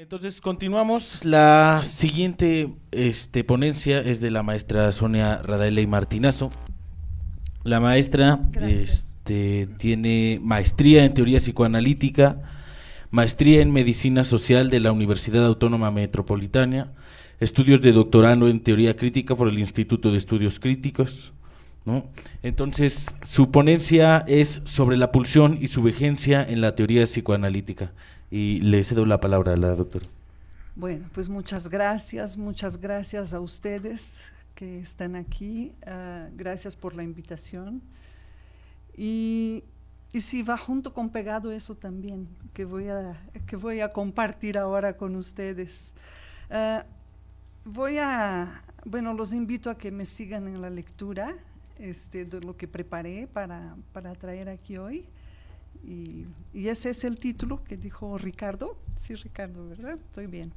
Entonces continuamos. La siguiente ponencia es de la maestra Sonia Radaeley Martinazo. La maestra tiene maestría en teoría psicoanalítica, maestría en medicina social de la Universidad Autónoma Metropolitana, estudios de doctorado en teoría crítica por el Instituto de Estudios Críticos, ¿no? Entonces, su ponencia es sobre la pulsión y su vigencia en la teoría psicoanalítica. Y le cedo la palabra a la doctora. Bueno, pues muchas gracias a ustedes que están aquí, gracias por la invitación. Y sí, va junto con pegado eso también, que voy a compartir ahora con ustedes. Bueno, los invito a que me sigan en la lectura de lo que preparé para traer aquí hoy. Y ese es el título que dijo Ricardo. Sí, Ricardo, ¿verdad? Estoy bien.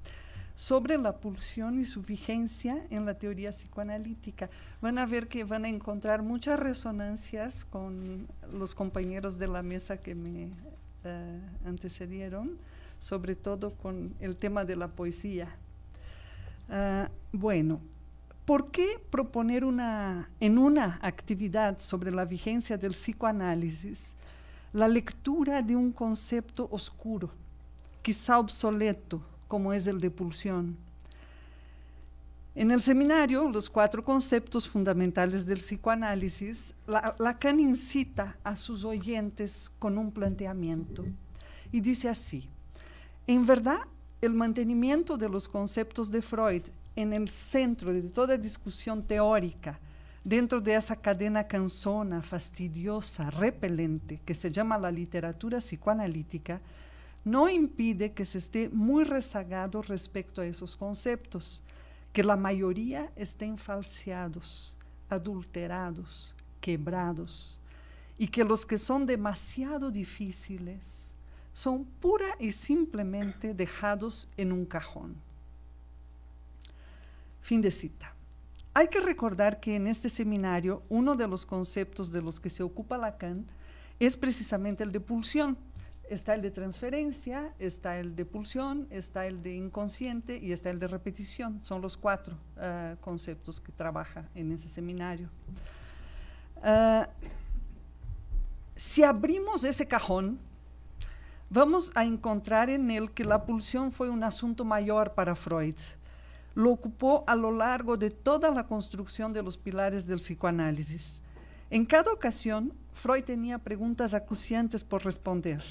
Sobre la pulsión y su vigencia en la teoría psicoanalítica. Van a ver que van a encontrar muchas resonancias con los compañeros de la mesa que me antecedieron, sobre todo con el tema de la poesía. Bueno, ¿por qué proponer en una actividad sobre la vigencia del psicoanálisis la lectura de un concepto oscuro, quizá obsoleto, como es el de pulsión? En el seminario, los 4 conceptos fundamentales del psicoanálisis, Lacan incita a sus oyentes con un planteamiento y dice así: en verdad, el mantenimiento de los conceptos de Freud en el centro de toda discusión teórica, dentro de esa cadena cansona, fastidiosa, repelente, que se llama la literatura psicoanalítica, no impide que se esté muy rezagado respecto a esos conceptos, que la mayoría estén falseados, adulterados, quebrados, y que los que son demasiado difíciles son pura y simplemente dejados en un cajón. Fin de cita. Hay que recordar que en este seminario uno de los conceptos de los que se ocupa Lacan es precisamente el de pulsión. Está el de transferencia, está el de pulsión, está el de inconsciente y está el de repetición. Son los 4 conceptos que trabaja en ese seminario. Si abrimos ese cajón, vamos a encontrar en él que la pulsión fue un asunto mayor para Freud. Lo ocupó a lo largo de toda la construcción de los pilares del psicoanálisis. En cada ocasión, Freud tenía preguntas acuciantes por responder.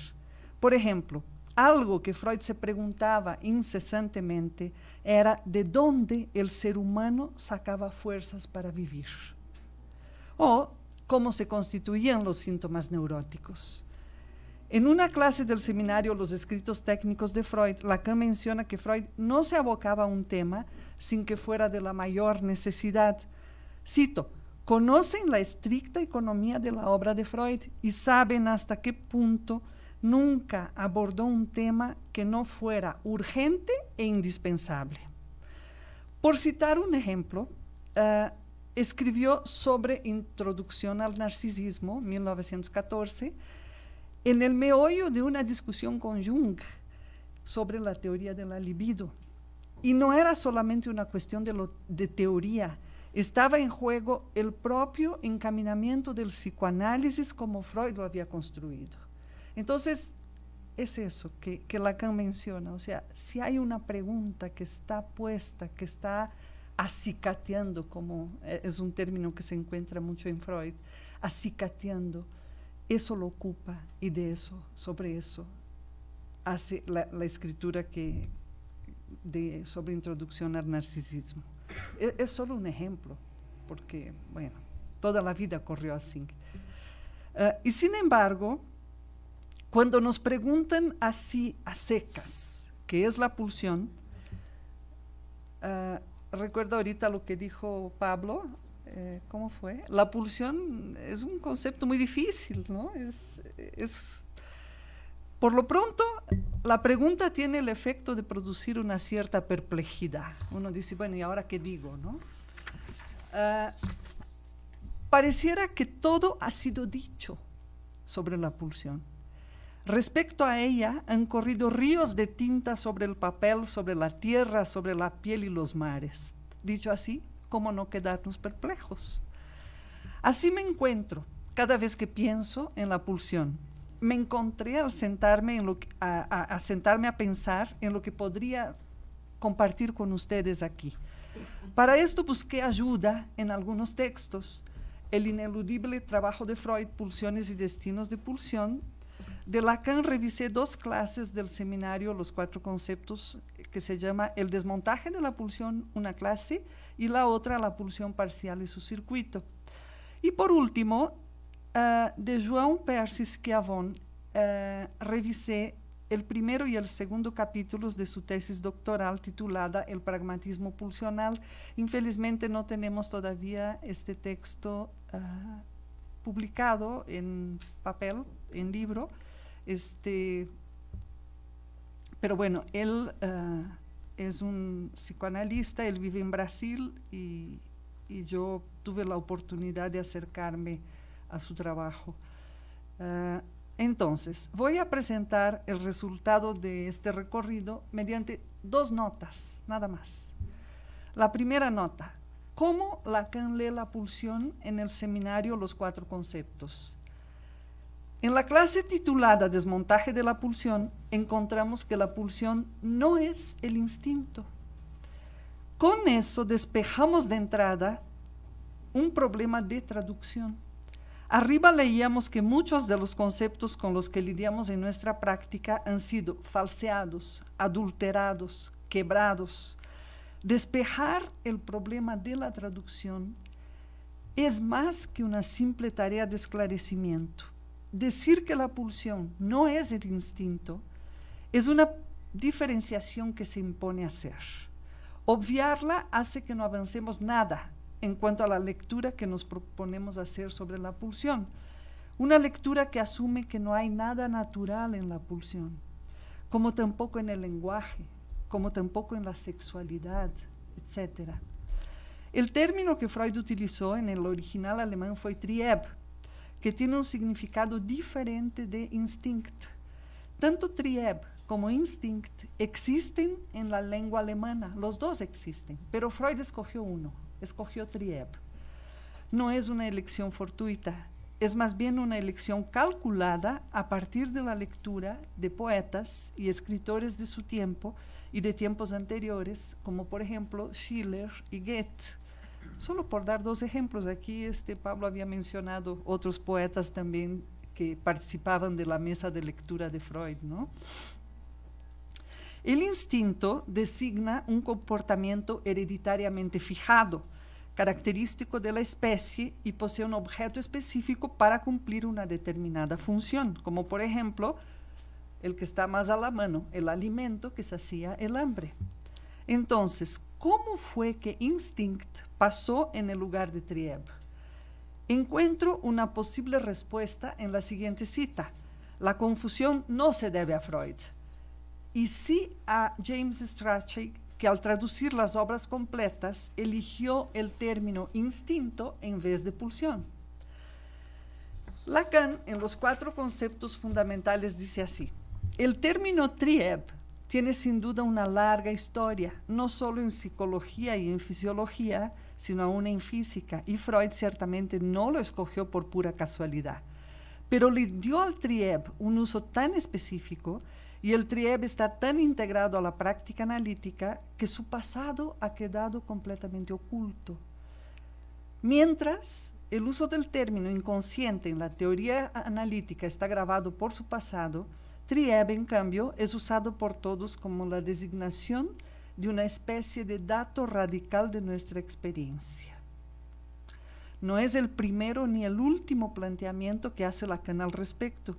Por ejemplo, algo que Freud se preguntaba incesantemente era de dónde el ser humano sacaba fuerzas para vivir, o cómo se constituían los síntomas neuróticos. En una clase del seminario Los escritos técnicos de Freud, Lacan menciona que Freud no se abocaba a un tema sin que fuera de la mayor necesidad. Cito: conocen la estricta economía de la obra de Freud y saben hasta qué punto nunca abordó un tema que no fuera urgente e indispensable. Por citar un ejemplo, escribió sobre Introducción al Narcisismo, 1914, en el meollo de una discusión con Jung sobre la teoría de la libido. Y no era solamente una cuestión de teoría, estaba en juego el propio encaminamiento del psicoanálisis como Freud lo había construido. Entonces, es eso que Lacan menciona, o sea, si hay una pregunta que está puesta, que está acicateando, como es un término que se encuentra mucho en Freud, acicateando, eso lo ocupa y sobre eso hace la escritura sobre Introducción al Narcisismo. Es solo un ejemplo, porque, bueno, toda la vida corrió así. Y sin embargo, cuando nos preguntan así a secas qué es la pulsión, recuerdo ahorita lo que dijo Pablo. ¿Cómo fue? La pulsión es un concepto muy difícil, ¿no? Por lo pronto, la pregunta tiene el efecto de producir una cierta perplejidad. Uno dice, bueno, ¿y ahora qué digo, no? Pareciera que todo ha sido dicho sobre la pulsión. Respecto a ella, han corrido ríos de tinta sobre el papel, sobre la tierra, sobre la piel y los mares. Dicho así, ¿cómo no quedarnos perplejos? Así me encuentro cada vez que pienso en la pulsión. Me encontré al sentarme, sentarme a pensar en lo que podría compartir con ustedes aquí. Para esto busqué ayuda en algunos textos. El ineludible trabajo de Freud, Pulsiones y Destinos de Pulsión. De Lacan revisé 2 clases del seminario, los 4 conceptos, que se llama El desmontaje de la pulsión, una clase, y la otra, La pulsión parcial y su circuito. Y por último, de João Percy Schiavone, revisé el primero y el segundo capítulos de su tesis doctoral titulada El pragmatismo pulsional. Infelizmente no tenemos todavía este texto publicado en papel, en libro, pero bueno, él es un psicoanalista, él vive en Brasil y yo tuve la oportunidad de acercarme a su trabajo. Entonces, voy a presentar el resultado de este recorrido mediante 2 notas, nada más. La primera nota: ¿cómo Lacan lee la pulsión en el seminario Los 4 conceptos? En la clase titulada Desmontaje de la pulsión, encontramos que la pulsión no es el instinto. Con eso despejamos de entrada un problema de traducción. Arriba leíamos que muchos de los conceptos con los que lidiamos en nuestra práctica han sido falseados, adulterados, quebrados. Despejar el problema de la traducción es más que una simple tarea de esclarecimiento. Decir que la pulsión no es el instinto es una diferenciación que se impone hacer. Obviarla hace que no avancemos nada en cuanto a la lectura que nos proponemos hacer sobre la pulsión. Una lectura que asume que no hay nada natural en la pulsión, como tampoco en el lenguaje, como tampoco en la sexualidad, etc. El término que Freud utilizó en el original alemán fue Trieb, que tiene un significado diferente de instinct. Tanto Trieb como instinct existen en la lengua alemana, los 2 existen, pero Freud escogió uno, escogió Trieb. No es una elección fortuita, es más bien una elección calculada a partir de la lectura de poetas y escritores de su tiempo y de tiempos anteriores, como por ejemplo Schiller y Goethe. Solo por dar 2 ejemplos, aquí Pablo había mencionado otros poetas también que participaban de la mesa de lectura de Freud, ¿no? El instinto designa un comportamiento hereditariamente fijado, característico de la especie y posee un objeto específico para cumplir una determinada función, como por ejemplo el que está más a la mano, el alimento que sacia el hambre. Entonces, ¿cómo fue que instinct pasó en el lugar de Trieb? Encuentro una posible respuesta en la siguiente cita. La confusión no se debe a Freud, y sí a James Strachey, que al traducir las obras completas eligió el término instinto en vez de pulsión. Lacan, en los 4 conceptos fundamentales, dice así: el término Trieb tiene sin duda una larga historia, no solo en psicología y en fisiología, sino aún en física, y Freud ciertamente no lo escogió por pura casualidad, pero le dio al Trieb un uso tan específico y el Trieb está tan integrado a la práctica analítica que su pasado ha quedado completamente oculto. Mientras el uso del término inconsciente en la teoría analítica está grabado por su pasado, Trieb, en cambio, es usado por todos como la designación de una especie de dato radical de nuestra experiencia. No es el primero ni el último planteamiento que hace Lacan al respecto.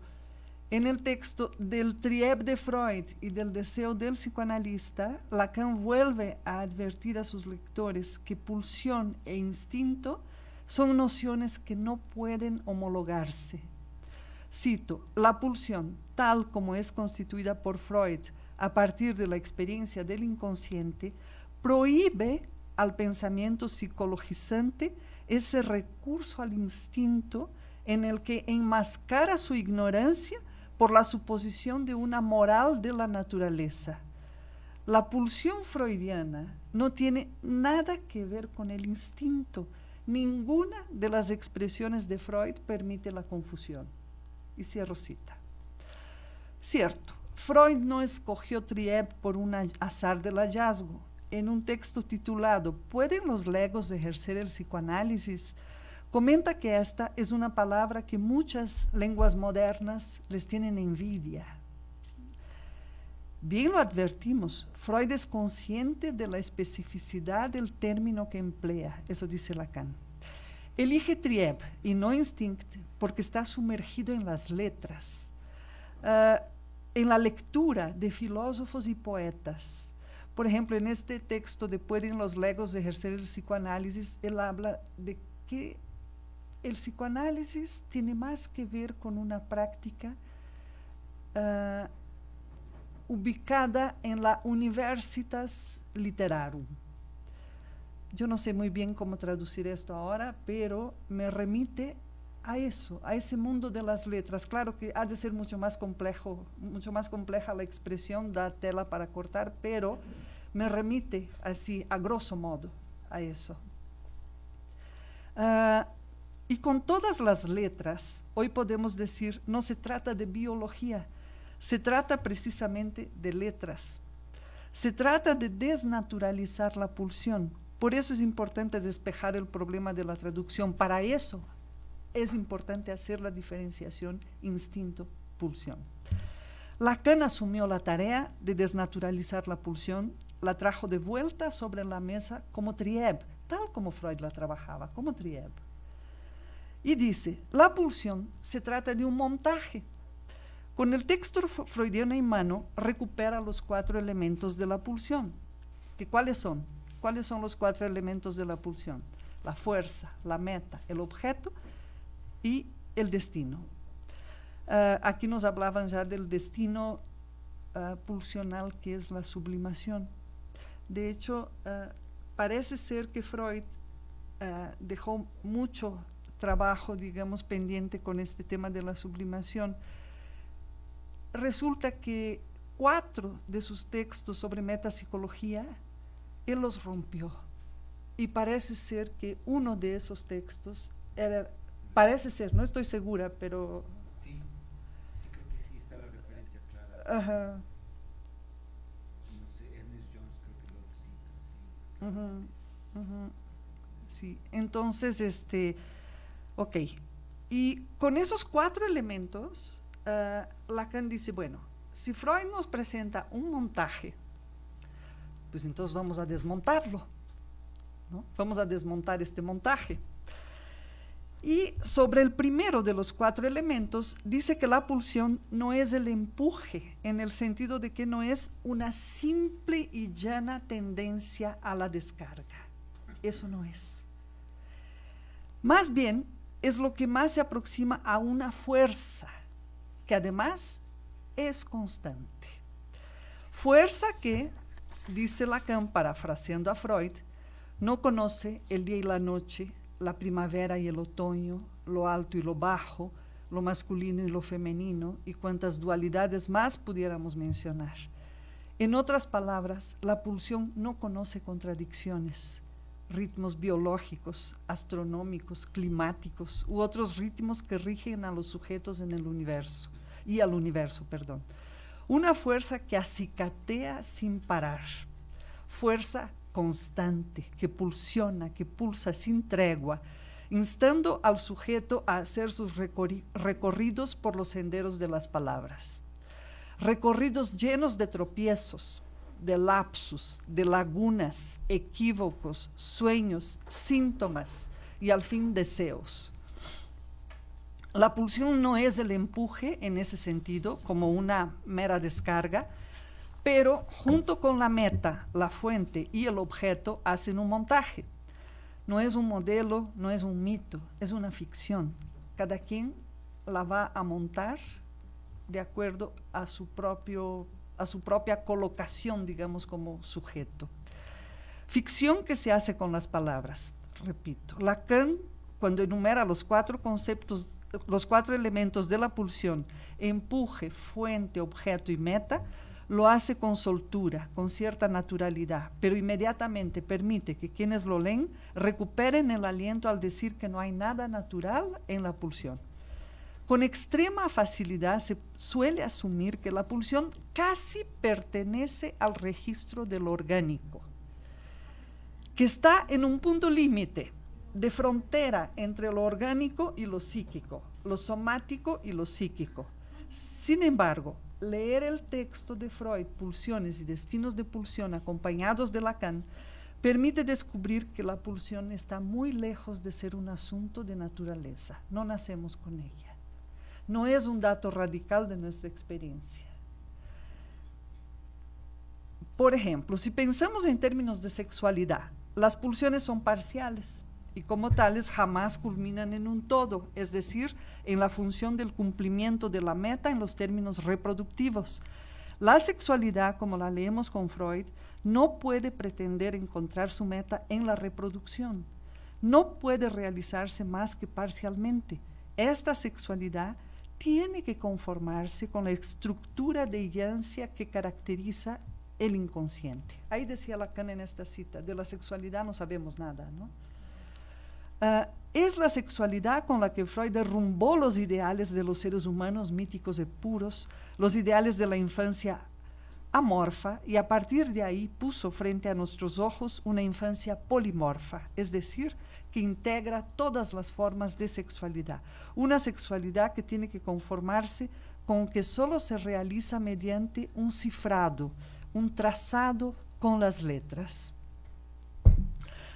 En el texto del Trieb de Freud y del deseo del psicoanalista, Lacan vuelve a advertir a sus lectores que pulsión e instinto son nociones que no pueden homologarse. Cito: la pulsión, tal como es constituida por Freud a partir de la experiencia del inconsciente, prohíbe al pensamiento psicologizante ese recurso al instinto en el que enmascara su ignorancia por la suposición de una moral de la naturaleza. La pulsión freudiana no tiene nada que ver con el instinto. Ninguna de las expresiones de Freud permite la confusión. Y cierro cita. Cierto, Freud no escogió Trieb por un azar del hallazgo. En un texto titulado ¿Pueden los legos ejercer el psicoanálisis?, comenta que esta es una palabra que muchas lenguas modernas les tienen envidia. Bien lo advertimos, Freud es consciente de la especificidad del término que emplea, eso dice Lacan. Elige Trieb y no instinct porque está sumergido en las letras, en la lectura de filósofos y poetas. Por ejemplo, en este texto de ¿Pueden los legos ejercer el psicoanálisis?, él habla de que el psicoanálisis tiene más que ver con una práctica ubicada en la Universitas Literarum. Yo no sé muy bien cómo traducir esto ahora, pero me remite a eso, a ese mundo de las letras. Claro que ha de ser mucho más compleja la expresión, da tela para cortar, pero me remite así, a grosso modo, a eso. Y con todas las letras, hoy podemos decir, no se trata de biología, se trata precisamente de letras. Se trata de desnaturalizar la pulsión. Por eso es importante despejar el problema de la traducción. Para eso es importante hacer la diferenciación instinto-pulsión. Lacan asumió la tarea de desnaturalizar la pulsión, la trajo de vuelta sobre la mesa como Trieb, tal como Freud la trabajaba, como Trieb. Y dice, la pulsión se trata de un montaje. Con el texto freudiano en mano, recupera los 4 elementos de la pulsión. ¿Cuáles son? ¿Cuáles son los 4 elementos de la pulsión? La fuerza, la meta, el objeto y el destino. Aquí nos hablaban ya del destino pulsional, que es la sublimación. De hecho, parece ser que Freud dejó mucho trabajo, digamos, pendiente con este tema de la sublimación. Resulta que 4 de sus textos sobre metapsicología, él los rompió. Y parece ser que uno de esos textos era, parece ser, no estoy segura, pero... Sí, creo que sí está la referencia clara. Ajá. No sé, Ernest Jones creo que lo cita, sí. Sí, entonces, ok. Y con esos 4 elementos... Lacan dice, bueno, si Freud nos presenta un montaje, pues entonces vamos a desmontarlo, ¿no? Vamos a desmontar este montaje. Y sobre el primero de los 4 elementos, dice que la pulsión no es el empuje, en el sentido de que no es una simple y llana tendencia a la descarga. Eso no es. Más bien, es lo que más se aproxima a una fuerza, que además es constante. Fuerza que, dice Lacan, parafraseando a Freud, no conoce el día y la noche, la primavera y el otoño, lo alto y lo bajo, lo masculino y lo femenino, y cuantas dualidades más pudiéramos mencionar. En otras palabras, la pulsión no conoce contradicciones, ritmos biológicos, astronómicos, climáticos u otros ritmos que rigen a los sujetos en el universo y al universo, perdón. Una fuerza que acicatea sin parar, fuerza constante, que pulsiona, que pulsa sin tregua, instando al sujeto a hacer sus recorridos por los senderos de las palabras. Recorridos llenos de tropiezos, de lapsus, de lagunas, equívocos, sueños, síntomas y al fin deseos. La pulsión no es el empuje en ese sentido, como una mera descarga, pero junto con la meta, la fuente y el objeto hacen un montaje. No es un modelo, no es un mito, es una ficción. Cada quien la va a montar de acuerdo a su propia colocación, digamos, como sujeto. Ficción que se hace con las palabras, repito. Lacan cuando enumera los 4 conceptos, los 4 elementos de la pulsión, empuje, fuente, objeto y meta, lo hace con soltura, con cierta naturalidad, pero inmediatamente permite que quienes lo leen recuperen el aliento al decir que no hay nada natural en la pulsión. Con extrema facilidad se suele asumir que la pulsión casi pertenece al registro de lo orgánico, que está en un punto límite de frontera entre lo orgánico y lo psíquico, lo somático y lo psíquico. Sin embargo, leer el texto de Freud, Pulsiones y Destinos de Pulsión, acompañados de Lacan, permite descubrir que la pulsión está muy lejos de ser un asunto de naturaleza. No nacemos con ella. No es un dato radical de nuestra experiencia. Por ejemplo, si pensamos en términos de sexualidad, las pulsiones son parciales y como tales jamás culminan en un todo, es decir, en la función del cumplimiento de la meta en los términos reproductivos. La sexualidad, como la leemos con Freud, no puede pretender encontrar su meta en la reproducción. No puede realizarse más que parcialmente. Esta sexualidad tiene que conformarse con la estructura de illancia que caracteriza el inconsciente. Ahí decía Lacan en esta cita, de la sexualidad no sabemos nada, ¿no? Es la sexualidad con la que Freud derrumbó los ideales de los seres humanos míticos y puros, los ideales de la infancia amorfa, y a partir de ahí puso frente a nuestros ojos una infancia polimorfa, es decir, que integra todas las formas de sexualidad. Una sexualidad que tiene que conformarse con que solo se realiza mediante un cifrado, un trazado con las letras.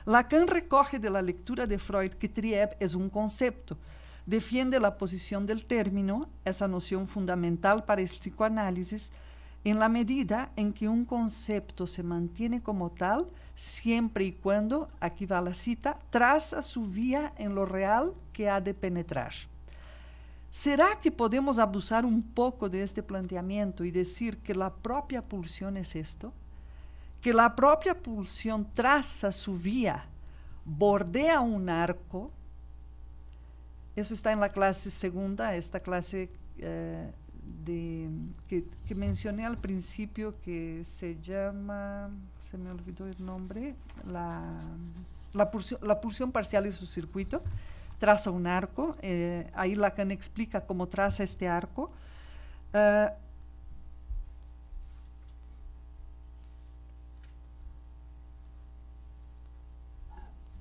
Lacan recoge de la lectura de Freud que Trieb es un concepto, defiende la posición del término, esa noción fundamental para el psicoanálisis, en la medida en que un concepto se mantiene como tal, siempre y cuando, aquí va la cita, traza su vía en lo real que ha de penetrar. ¿Será que podemos abusar un poco de este planteamiento y decir que la propia pulsión es esto? Que la propia pulsión traza su vía, bordea un arco. Eso está en la clase segunda, esta clase que mencioné al principio, que se llama, se me olvidó el nombre, la pulsión parcial de su circuito. Traza un arco, ahí Lacan explica cómo traza este arco.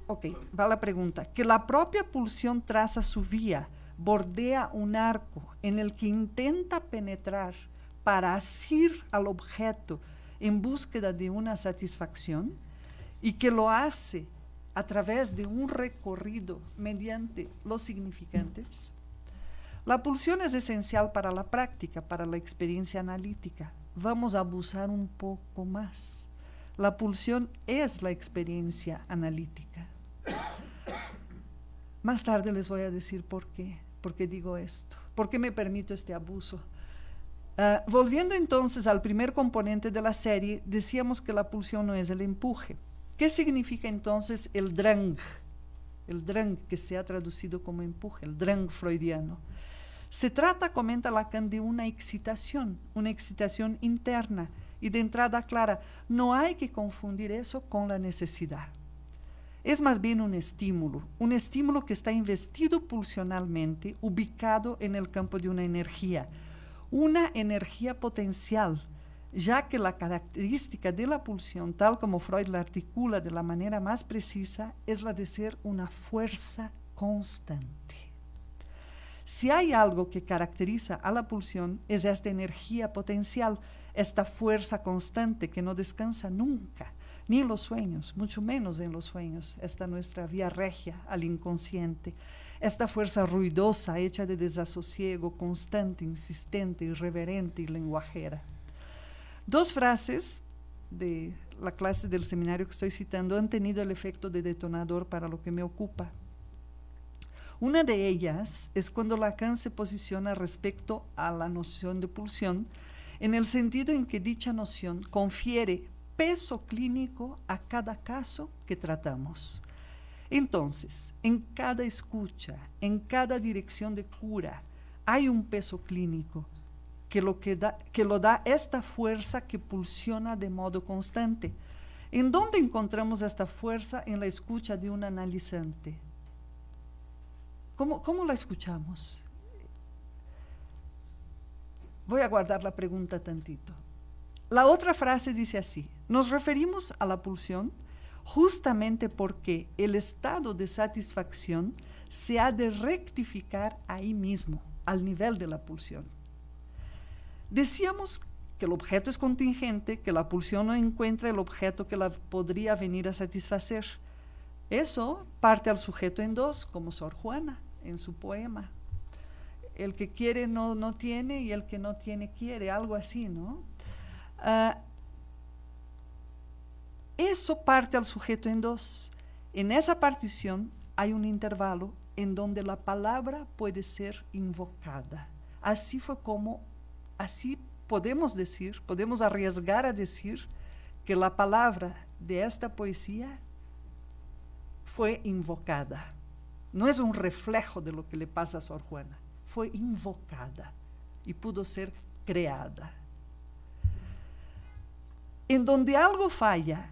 Ok, va la pregunta. Que la propia pulsión traza su vía, bordea un arco en el que intenta penetrar para asir al objeto en búsqueda de una satisfacción y que lo hace a través de un recorrido mediante los significantes. La pulsión es esencial para la práctica, para la experiencia analítica. Vamos a abusar un poco más. La pulsión es la experiencia analítica. Más tarde les voy a decir por qué digo esto, por qué me permito este abuso. Volviendo entonces al primer componente de la serie, decíamos que la pulsión no es el empuje. ¿Qué significa entonces el drang? El drang que se ha traducido como empuje, el drang freudiano. Se trata, comenta Lacan, de una excitación interna, y de entrada clara, no hay que confundir eso con la necesidad. Es más bien un estímulo que está investido pulsionalmente, ubicado en el campo de una energía potencial, ya que la característica de la pulsión, tal como Freud la articula de la manera más precisa, es la de ser una fuerza constante. Si hay algo que caracteriza a la pulsión, es esta energía potencial, esta fuerza constante que no descansa nunca, ni en los sueños, mucho menos en los sueños, esta nuestra vía regia al inconsciente, esta fuerza ruidosa, hecha de desasosiego, constante, insistente, irreverente y lenguajera. Dos frases de la clase del seminario que estoy citando han tenido el efecto de detonador para lo que me ocupa. Una de ellas es cuando Lacan se posiciona respecto a la noción de pulsión, en el sentido en que dicha noción confiere peso clínico a cada caso que tratamos. Entonces, en cada escucha, en cada dirección de cura, hay un peso clínico que lo da esta fuerza que pulsiona de modo constante. ¿En dónde encontramos esta fuerza? En la escucha de un analizante. ¿Cómo la escuchamos? Voy a guardar la pregunta tantito. La otra frase dice así: nos referimos a la pulsión justamente porque el estado de satisfacción se ha de rectificar ahí mismo, al nivel de la pulsión. Decíamos que el objeto es contingente, que la pulsión no encuentra el objeto que la podría venir a satisfacer. Eso parte al sujeto en dos, como Sor Juana en su poema. El que quiere no tiene y el que no tiene quiere, algo así, ¿no? Eso parte al sujeto en dos. En esa partición hay un intervalo en donde la palabra puede ser invocada. Así podemos arriesgar a decir que la palabra de esta poesía fue invocada. No es un reflejo de lo que le pasa a Sor Juana, fue invocada y pudo ser creada. En donde algo falla,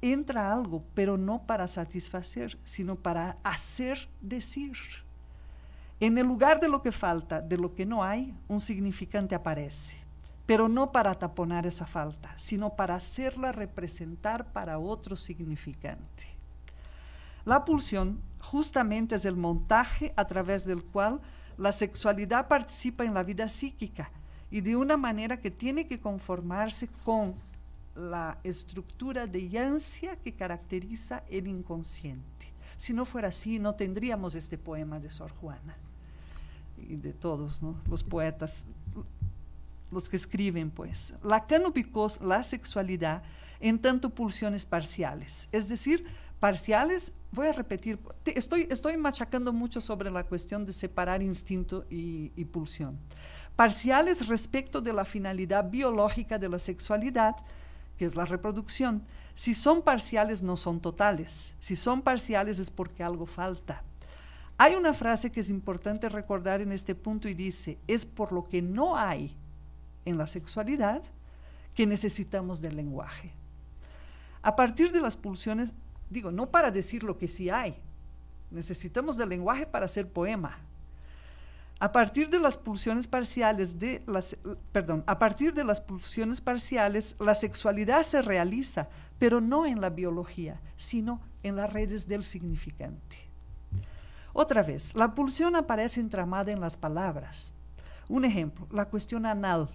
entra algo, pero no para satisfacer, sino para hacer decir. En el lugar de lo que falta, de lo que no hay, un significante aparece, pero no para taponar esa falta, sino para hacerla representar para otro significante. La pulsión justamente es el montaje a través del cual la sexualidad participa en la vida psíquica y de una manera que tiene que conformarse con la estructura de ansia que caracteriza el inconsciente. Si no fuera así, no tendríamos este poema de Sor Juana y de todos, ¿no? Los poetas, los que escriben, pues. Lacan ubicó la sexualidad en tanto pulsiones parciales, es decir, parciales, voy a repetir, estoy machacando mucho sobre la cuestión de separar instinto y pulsión. Parciales respecto de la finalidad biológica de la sexualidad, que es la reproducción. Si son parciales, no son totales. Si son parciales es porque algo falta. Hay una frase que es importante recordar en este punto y dice: es por lo que no hay en la sexualidad que necesitamos del lenguaje. A partir de las pulsiones, digo, no para decir lo que sí hay, necesitamos del lenguaje para hacer poema. A partir de las pulsiones parciales, la sexualidad se realiza, pero no en la biología, sino en las redes del significante. Otra vez, la pulsión aparece entramada en las palabras. Un ejemplo, la cuestión anal.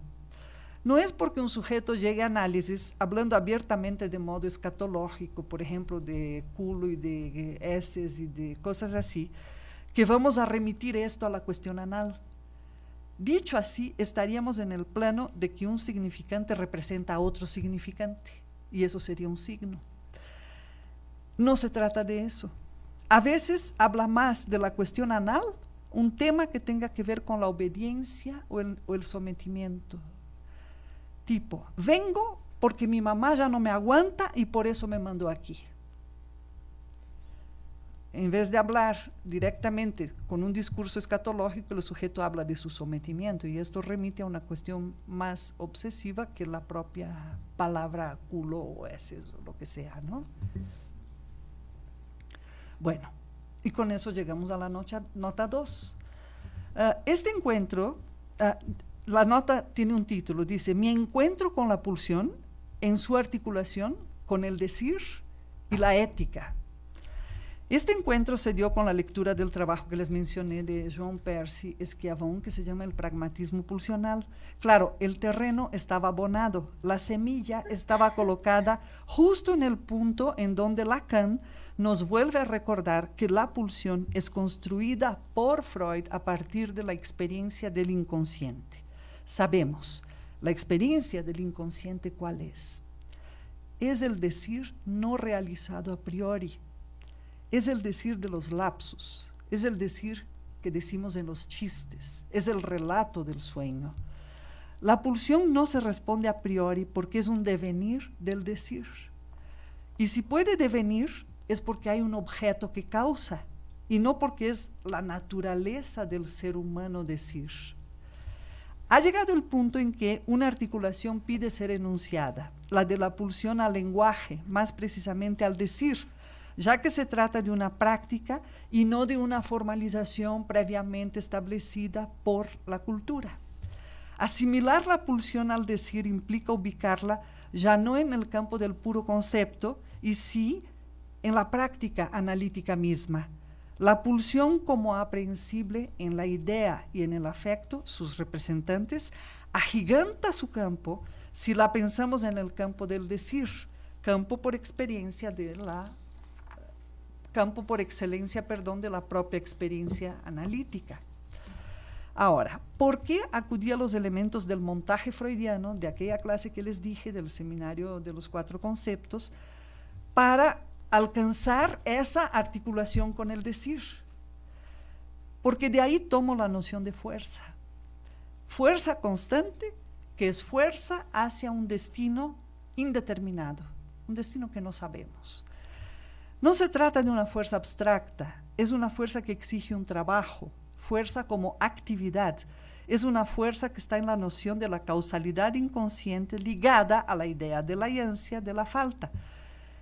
No es porque un sujeto llegue a análisis hablando abiertamente de modo escatológico, por ejemplo, de culo y de heces y de cosas así, que vamos a remitir esto a la cuestión anal. Dicho así, estaríamos en el plano de que un significante representa a otro significante, y eso sería un signo. No se trata de eso. A veces habla más de la cuestión anal, un tema que tenga que ver con la obediencia o el sometimiento. Tipo, vengo porque mi mamá ya no me aguanta y por eso me mandó aquí. En vez de hablar directamente con un discurso escatológico, el sujeto habla de su sometimiento, y esto remite a una cuestión más obsesiva que la propia palabra culo o heces o lo que sea, ¿no? Bueno, y con eso llegamos a la nota 2. Este encuentro, la nota tiene un título, dice: mi encuentro con la pulsión en su articulación con el decir y la ética. Este encuentro se dio con la lectura del trabajo que les mencioné de João Percy Schiavone, que se llama El pragmatismo pulsional. Claro, el terreno estaba abonado, la semilla estaba colocada justo en el punto en donde Lacan nos vuelve a recordar que la pulsión es construida por Freud a partir de la experiencia del inconsciente. Sabemos, la experiencia del inconsciente, ¿cuál es? Es el decir no realizado a priori. Es el decir de los lapsus, es el decir que decimos en los chistes, es el relato del sueño. La pulsión no se responde a priori porque es un devenir del decir. Y si puede devenir, es porque hay un objeto que causa y no porque es la naturaleza del ser humano decir. Ha llegado el punto en que una articulación pide ser enunciada, la de la pulsión al lenguaje, más precisamente al decir, ya que se trata de una práctica y no de una formalización previamente establecida por la cultura. Asimilar la pulsión al decir implica ubicarla ya no en el campo del puro concepto, y sí en la práctica analítica misma. La pulsión como aprehensible en la idea y en el afecto, sus representantes, agiganta su campo si la pensamos en el campo del decir, campo por excelencia de la propia experiencia analítica. Ahora, ¿por qué acudí a los elementos del montaje freudiano, de aquella clase que les dije, del seminario de los 4 conceptos, para alcanzar esa articulación con el decir? Porque de ahí tomo la noción de fuerza. Fuerza constante, que es fuerza hacia un destino indeterminado, un destino que no sabemos. No se trata de una fuerza abstracta, es una fuerza que exige un trabajo. Fuerza como actividad es una fuerza que está en la noción de la causalidad inconsciente ligada a la idea de la ansia, de la falta.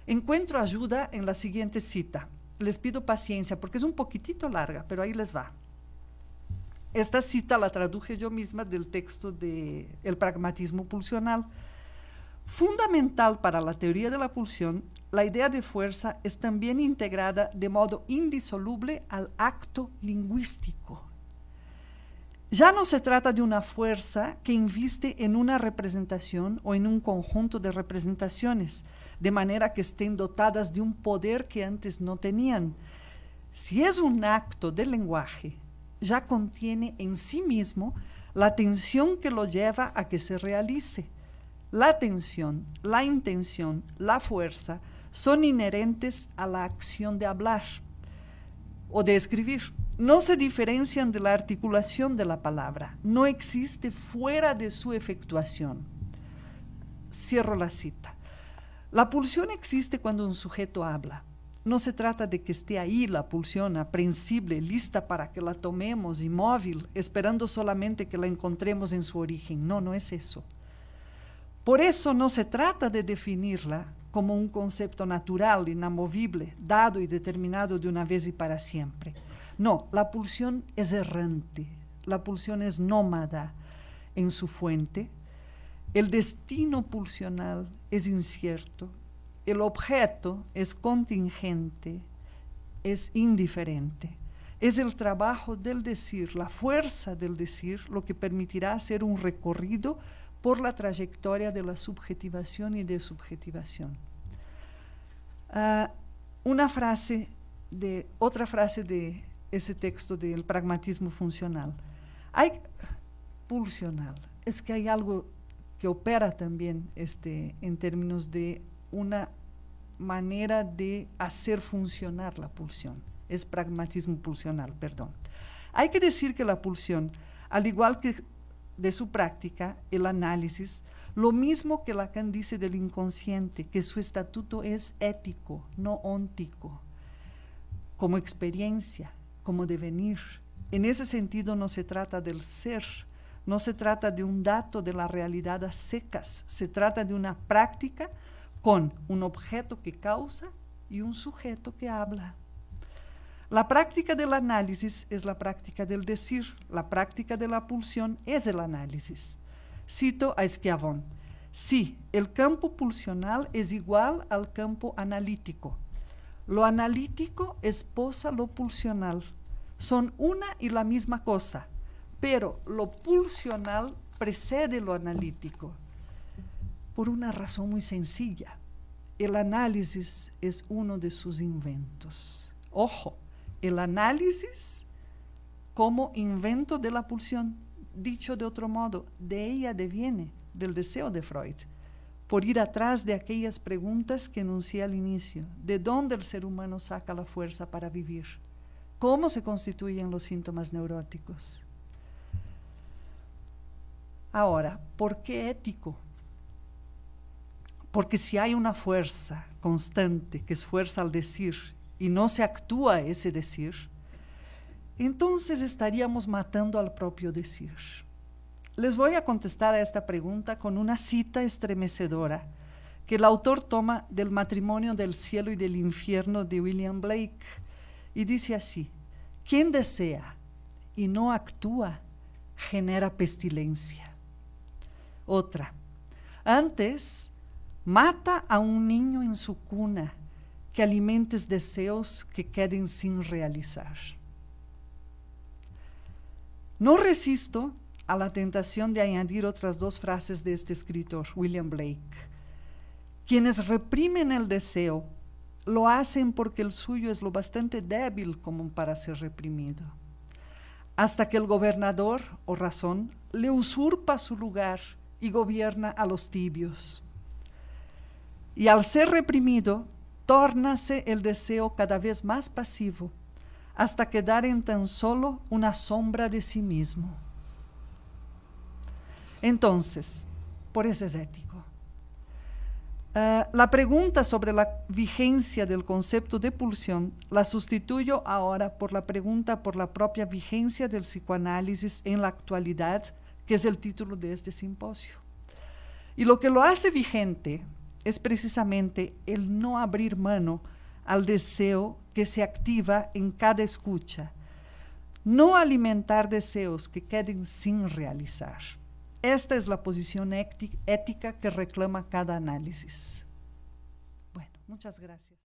Encuentro ayuda en la siguiente cita. Les pido paciencia porque es un poquitito larga, pero ahí les va. Esta cita la traduje yo misma del texto de El pragmatismo pulsional. Fundamental para la teoría de la pulsión, la idea de fuerza es también integrada de modo indisoluble al acto lingüístico. Ya no se trata de una fuerza que inviste en una representación o en un conjunto de representaciones, de manera que estén dotadas de un poder que antes no tenían. Si es un acto del lenguaje, ya contiene en sí mismo la tensión que lo lleva a que se realice. La tensión, la intención, la fuerza son inherentes a la acción de hablar o de escribir. No se diferencian de la articulación de la palabra. No existe fuera de su efectuación. Cierro la cita. La pulsión existe cuando un sujeto habla. No se trata de que esté ahí la pulsión aprehensible, lista para que la tomemos, inmóvil, esperando solamente que la encontremos en su origen. No, no es eso. Por eso no se trata de definirla como un concepto natural, inamovible, dado y determinado de una vez y para siempre. No, la pulsión es errante, la pulsión es nómada en su fuente, el destino pulsional es incierto, el objeto es contingente, es indiferente. Es el trabajo del decir, la fuerza del decir, lo que permitirá hacer un recorrido por la trayectoria de la subjetivación y desubjetivación. Otra frase de ese texto del pragmatismo funcional. Pulsional. Es que hay algo que opera también en términos de una manera de hacer funcionar la pulsión. Es pragmatismo pulsional, perdón. Hay que decir que la pulsión, al igual que de su práctica, el análisis, lo mismo que Lacan dice del inconsciente, que su estatuto es ético, no óntico, como experiencia, como devenir. En ese sentido no se trata del ser, no se trata de un dato de la realidad a secas, se trata de una práctica con un objeto que causa y un sujeto que habla. La práctica del análisis es la práctica del decir, la práctica de la pulsión es el análisis. Cito a Schiavon: sí, el campo pulsional es igual al campo analítico. Lo analítico esposa lo pulsional. Son una y la misma cosa, pero lo pulsional precede lo analítico. Por una razón muy sencilla: el análisis es uno de sus inventos. Ojo, el análisis como invento de la pulsión. Dicho de otro modo, de ella deviene, del deseo de Freud, por ir atrás de aquellas preguntas que enuncié al inicio. ¿De dónde el ser humano saca la fuerza para vivir? ¿Cómo se constituyen los síntomas neuróticos? Ahora, ¿por qué ético? Porque si hay una fuerza constante que es fuerza al decir y no se actúa ese decir, entonces estaríamos matando al propio decir. Les voy a contestar a esta pregunta con una cita estremecedora que el autor toma del Matrimonio del Cielo y del Infierno de William Blake, y dice así: quien desea y no actúa genera pestilencia. Otra: antes mata a un niño en su cuna que alimentes deseos que queden sin realizar. No resisto a la tentación de añadir otras dos frases de este escritor, William Blake. Quienes reprimen el deseo lo hacen porque el suyo es lo bastante débil como para ser reprimido, hasta que el gobernador, o razón, le usurpa su lugar y gobierna a los tibios. Y al ser reprimido, tórnase el deseo cada vez más pasivo, hasta quedar en tan solo una sombra de sí mismo. Entonces, por eso es ético. La pregunta sobre la vigencia del concepto de pulsión la sustituyo ahora por la pregunta por la propia vigencia del psicoanálisis en la actualidad, que es el título de este simposio. Y lo que lo hace vigente es precisamente el no abrir mano al deseo que se activa en cada escucha, no alimentar deseos que queden sin realizar. Esta es la posición ética que reclama cada análisis. Bueno, muchas gracias.